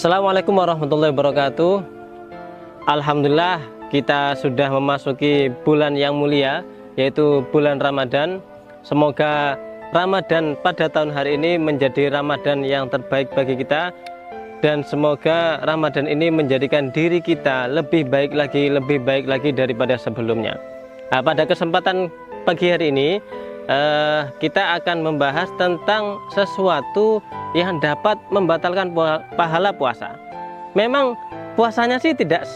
Assalamualaikum warahmatullahi wabarakatuh. Alhamdulillah kita sudah memasuki bulan yang mulia, yaitu bulan Ramadan. Semoga Ramadan pada tahun hari ini menjadi Ramadan yang terbaik bagi kita, dan semoga Ramadan ini menjadikan diri kita lebih baik lagi daripada sebelumnya. Nah, pada kesempatan pagi hari ini kita akan membahas tentang sesuatu yang dapat membatalkan pahala puasa. Memang puasanya sih tidak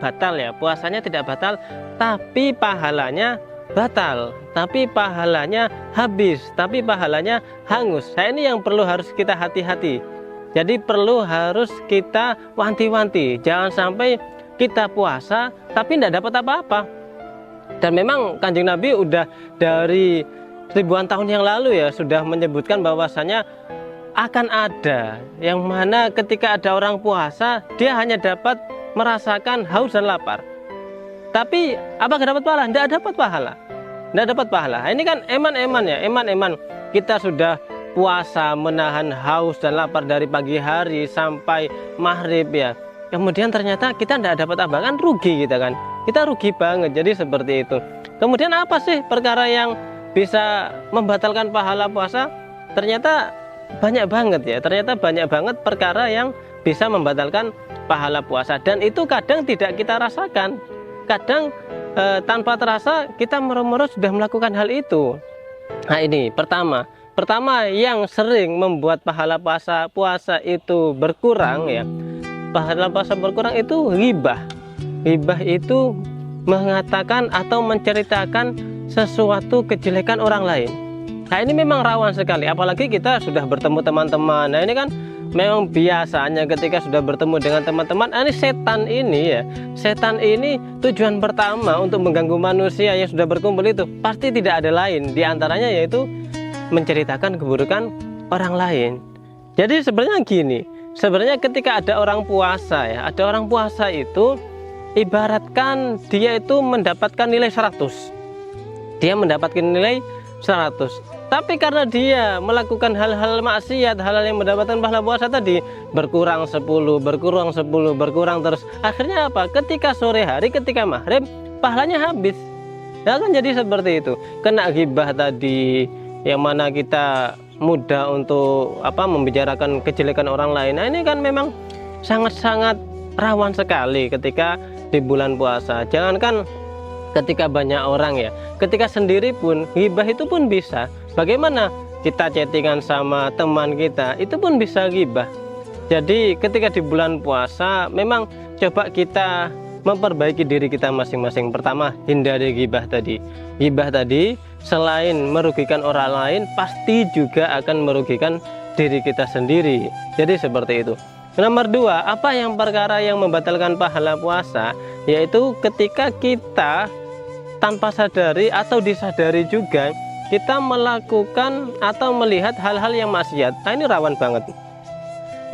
batal ya, puasanya tidak batal, tapi pahalanya batal, tapi pahalanya habis, tapi pahalanya hangus. Nah, ini yang perlu harus kita hati-hati. Jadi perlu harus kita wanti-wanti, jangan sampai kita puasa tapi tidak dapat apa-apa. Dan memang Kanjeng Nabi udah dari ribuan tahun yang lalu ya sudah menyebutkan bahwasanya akan ada yang mana ketika ada orang puasa dia hanya dapat merasakan haus dan lapar. Tapi apakah dapat pahala? Tidak dapat pahala. Tidak dapat pahala. Ini kan eman-eman ya, eman-eman. Kita sudah puasa menahan haus dan lapar dari pagi hari sampai maghrib ya. Kemudian ternyata kita tidak dapat apa, kan rugi kita kan. Kita rugi banget, jadi seperti itu. Kemudian apa sih perkara yang bisa membatalkan pahala puasa? Ternyata banyak banget ya, ternyata banyak banget perkara yang bisa membatalkan pahala puasa. Dan itu kadang tidak kita rasakan. Kadang tanpa terasa kita merem-merem sudah melakukan hal itu. Nah ini pertama yang sering membuat pahala puasa itu berkurang ya. Pahala puasa berkurang itu ghibah. Ghibah itu mengatakan atau menceritakan sesuatu kejelekan orang lain. Nah ini memang rawan sekali, apalagi kita sudah bertemu teman-teman. Nah ini kan memang biasanya ketika sudah bertemu dengan teman-teman, ini setan ini ya, setan ini tujuan pertama untuk mengganggu manusia yang sudah berkumpul itu pasti tidak ada lain, diantaranya yaitu menceritakan keburukan orang lain. Jadi sebenarnya gini, sebenarnya ketika ada orang puasa ya, ada orang puasa itu ibaratkan dia itu mendapatkan nilai 100. Dia mendapatkan nilai 100. Tapi karena dia melakukan hal-hal maksiat, hal-hal yang mendapatkan pahala puasa tadi berkurang 10, berkurang terus. Akhirnya apa? Ketika sore hari, ketika maghrib, pahalanya habis. Ya kan jadi seperti itu. Kena ghibah tadi, yang mana kita mudah untuk membicarakan kejelekan orang lain. Nah ini kan memang sangat-sangat rawan sekali ketika di bulan puasa. Jangankan ketika banyak orang ya, ketika sendiri pun ghibah itu pun bisa. Bagaimana kita chattingan sama teman kita, itu pun bisa ghibah. Jadi ketika di bulan puasa memang coba kita memperbaiki diri kita masing-masing. Pertama, hindari ghibah tadi. Ghibah tadi selain merugikan orang lain, pasti juga akan merugikan diri kita sendiri. Jadi seperti itu. Nomor 2, apa yang perkara yang membatalkan pahala puasa? Yaitu ketika kita tanpa sadari atau disadari juga kita melakukan atau melihat hal-hal yang maksiat. Nah ini rawan banget.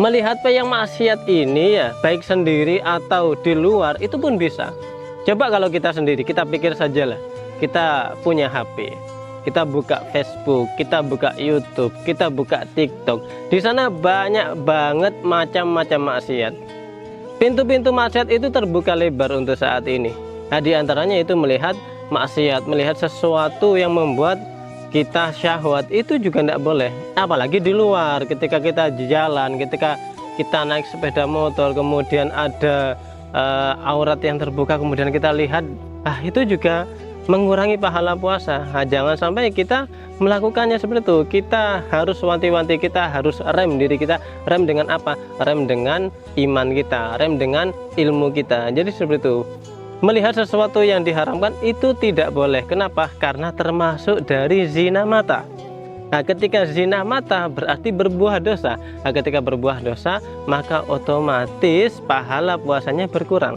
Melihat yang maksiat ini ya, baik sendiri atau di luar, itu pun bisa. Coba kalau kita sendiri, kita pikir sajalah, kita punya HP, kita buka Facebook, kita buka YouTube, kita buka TikTok. Di sana banyak banget macam-macam maksiat. Pintu-pintu maksiat itu terbuka lebar untuk saat ini. Nah di antaranya itu melihat maksiat, melihat sesuatu yang membuat kita syahwat, itu juga tidak boleh. Apalagi di luar, ketika kita jalan, ketika kita naik sepeda motor, kemudian ada aurat yang terbuka, kemudian kita lihat, itu juga mengurangi pahala puasa. Nah, jangan sampai kita melakukannya seperti itu. Kita harus wanti-wanti, kita harus rem diri kita. Rem dengan apa? Rem dengan iman kita, rem dengan ilmu kita. Jadi seperti itu. Melihat sesuatu yang diharamkan itu tidak boleh. Kenapa? Karena termasuk dari zina mata. Nah ketika zina mata berarti berbuah dosa. Nah ketika berbuah dosa, maka otomatis pahala puasanya berkurang.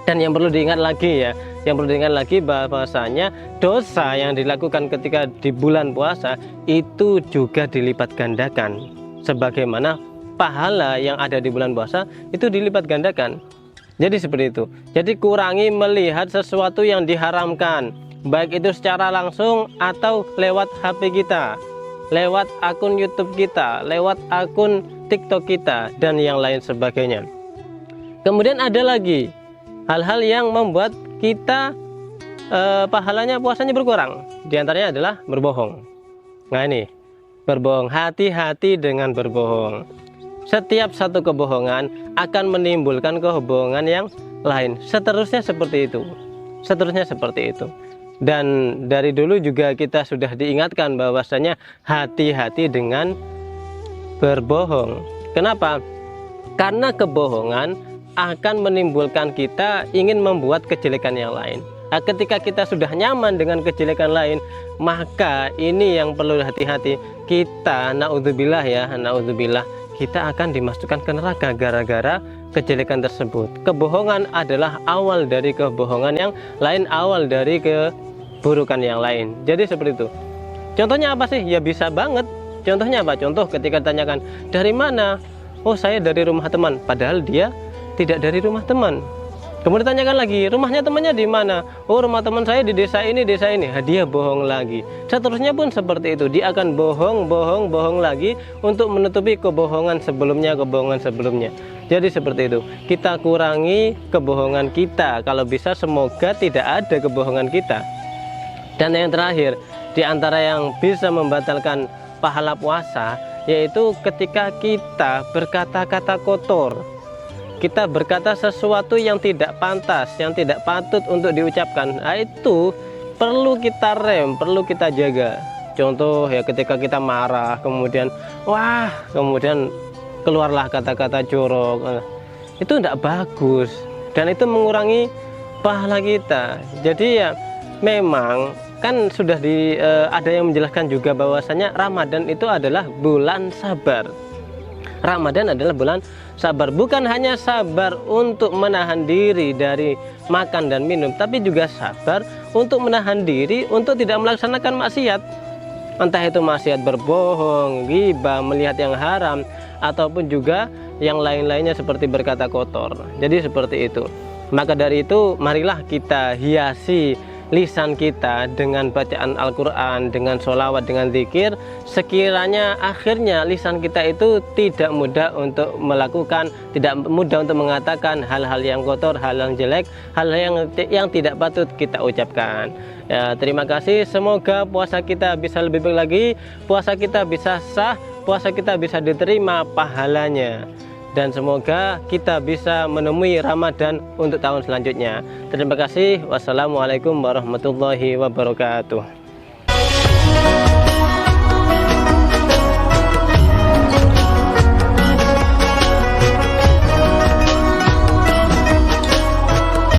Dan yang perlu diingat lagi ya, yang perlu diingat lagi bahwasanya dosa yang dilakukan ketika di bulan puasa itu juga dilipat gandakan. Sebagaimana pahala yang ada di bulan puasa itu dilipat gandakan. Jadi seperti itu. Jadi kurangi melihat sesuatu yang diharamkan, baik itu secara langsung atau lewat HP kita. lewat akun YouTube kita, lewat akun TikTok kita, dan yang lain sebagainya. Kemudian ada lagi hal-hal yang membuat kita pahalanya, puasanya berkurang. Di antaranya adalah berbohong. Nah ini, berbohong, hati-hati dengan berbohong. Setiap satu kebohongan akan menimbulkan kebohongan yang lain. Seterusnya seperti itu. Seterusnya seperti itu. Dan dari dulu juga kita sudah diingatkan bahwasanya hati-hati dengan berbohong. Kenapa? Karena kebohongan akan menimbulkan kita ingin membuat kejelekan yang lain. Nah, ketika kita sudah nyaman dengan kejelekan lain, maka ini yang perlu hati-hati. Kita, naudzubillah ya, naudzubillah, kita akan dimasukkan ke neraka gara-gara kejelekan tersebut. Kebohongan adalah awal dari kebohongan yang lain, awal dari keburukan yang lain. Jadi seperti itu. Contohnya apa sih? Ya bisa banget. Contohnya apa? Contoh ketika ditanyakan, dari mana? Oh, saya dari rumah teman. Padahal dia tidak dari rumah teman. Kemudian ditanyakan lagi, rumahnya temannya di mana? Oh, rumah teman saya di desa ini, desa ini. Dia bohong lagi. Seterusnya pun seperti itu. Dia akan bohong lagi untuk menutupi kebohongan sebelumnya, Jadi seperti itu. Kita kurangi kebohongan kita. Kalau bisa semoga tidak ada kebohongan kita. Dan yang terakhir, di antara yang bisa membatalkan pahala puasa, yaitu ketika kita berkata-kata kotor. Kita berkata sesuatu yang tidak pantas, yang tidak patut untuk diucapkan. Nah, itu perlu kita rem, perlu kita jaga. Contoh ya, ketika kita marah, kemudian kemudian keluarlah kata-kata jorok. Itu tidak bagus dan itu mengurangi pahala kita. Jadi ya memang kan sudah ada yang menjelaskan juga bahwasanya Ramadan itu adalah bulan sabar. Ramadan adalah bulan sabar, bukan hanya sabar untuk menahan diri dari makan dan minum, tapi juga sabar untuk menahan diri untuk tidak melaksanakan maksiat. Entah itu maksiat berbohong, ghibah, melihat yang haram, ataupun juga yang lain-lainnya seperti berkata kotor. Jadi seperti itu. Maka dari itu marilah kita hiasi lisan kita dengan bacaan Al-Quran, dengan sholawat, dengan zikir. Sekiranya akhirnya lisan kita itu tidak mudah untuk melakukan, tidak mudah untuk mengatakan hal-hal yang kotor, hal yang jelek, hal yang tidak patut kita ucapkan. Ya, terima kasih. Semoga puasa kita bisa lebih baik lagi, puasa kita bisa sah, puasa kita bisa diterima pahalanya. Dan semoga kita bisa menemui Ramadan untuk tahun selanjutnya. Terima kasih. Wassalamualaikum warahmatullahi wabarakatuh.